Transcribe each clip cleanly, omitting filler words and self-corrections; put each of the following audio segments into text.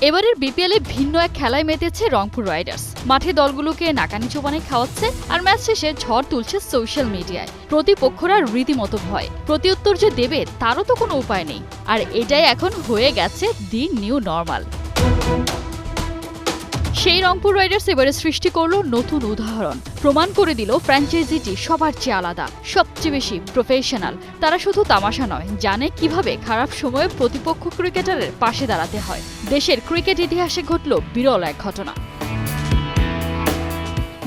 এবারের বিপিএলে ভিন্ন এক খেলায় মেতেছে রংপুর রাইডার্স। মাঠে দলগুলোকে নাকানি চোবানি খাওয়াচ্ছে আর ম্যাচ শেষে ঝড় তুলছে সোশ্যাল মিডিয়ায়। প্রতিপক্ষরা রীতিমতো ভয়, প্রতিউত্তর যে দেবে তারও তো কোনো উপায় নেই। আর এটাই এখন হয়ে গেছে দি নিউ নর্মাল। সেই রংপুর রাইডার্স এবারে সৃষ্টি করলো নতুন উদাহরণ, প্রমাণ করে দিল ফ্র্যাঞ্চাইজিটি সবার চেয়ে আলাদা, সবচেয়ে বেশি প্রফেশনাল। তারা শুধু তামাশা নয়, জানে কিভাবে খারাপ সময়ে প্রতিপক্ষ ক্রিকেটারের পাশে দাঁড়াতে হয়। দেশের ক্রিকেট ইতিহাসে ঘটল বিরল এক ঘটনা।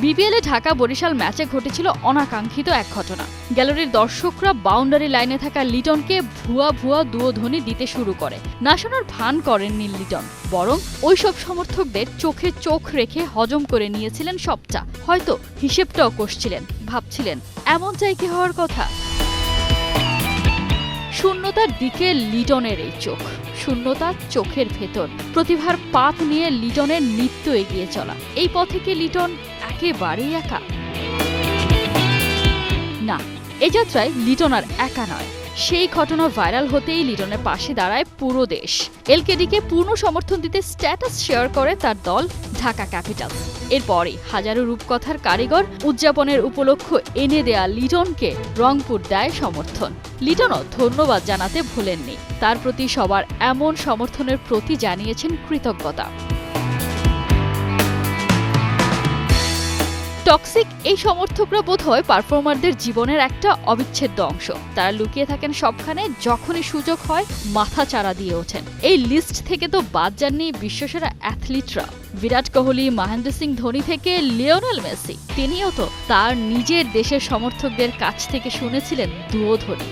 বিপিএলে ঢাকা বরিশাল ম্যাচে ঘটেছিল অনাকাঙ্ক্ষিত এক ঘটনা। গ্যালারির দর্শকরা বাউন্ডারি লাইনে থাকা লিটনকে ভুয়া দুয়োধ্বনি দিতে শুরু করে। না শোনার ভান করেননি লিটন, বরং ওইসব সমর্থকদের চোখে চোখ রেখে হজম করে নিয়েছিলেন সবটা। হয়তো হিসেবটাও কষছিলেন, ভাবছিলেন এমন জায়গা হওয়ার কথা। শূন্যতার দিকে লিটনের এই চোখ, শূন্যতা চোখের ভেতর। প্রতিভার পাত নিয়ে লিটনের নিত্য এগিয়ে চলা। এই পথে কি লিটন একেবারেই একা? না, এ যাত্রায় লিটন আর একা নয়। সেই ঘটনা ভাইরাল হতেই লিটনের পাশে দাঁড়ায় পুরো দেশ। এলকেডিকে পূর্ণ সমর্থন দিতে স্ট্যাটাস শেয়ার করে তার দল ঢাকা ক্যাপিটালস। এরপরই হাজারো রূপকথার কারিগর উদযাপনের উপলক্ষ এনে দেয়া লিটনকে রংপুর দেয় সমর্থন। লিটনও ধন্যবাদ জানাতে ভোলেননি। তার প্রতি সবার এমন সমর্থনের প্রতি জানিয়েছেন কৃতজ্ঞতা। টক্সিক এই সমর্থকরা বোধহয় পারফর্মারদের জীবনের একটা অবিচ্ছেদ্য অংশ। তারা লুকিয়ে থাকেন সবখানে, যখনই সুযোগ হয় মাথা চাড়া দিয়ে ওঠেন। এই লিস্ট থেকে তো বাদ যাননি বিশ্বসেরা অ্যাথলিটরা। বিরাট কোহলি, মহেন্দ্র সিং ধোনি থেকে লিওনেল মেসি। তিনিও তো তার নিজের দেশের সমর্থকদের কাছ থেকে শুনেছিলেন দুয়োধ্বনি।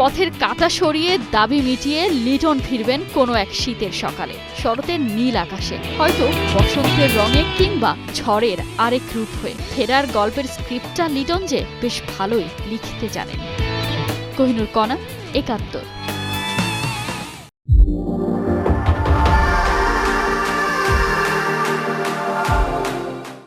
পথের কাঁটা সরিয়ে দাবি মিটিয়ে লিটন ফিরবেন কোনো এক শীতের সকালে, শরতের নীল আকাশে, হয়তো বসন্তের রঙে কিংবা ঝড়ের আরেক রূপ হয়ে। ফেরার গল্পের স্ক্রিপ্টটা লিটন যে বেশ ভালোই লিখতে জানেন। কোহিনুর কণা, ৭১।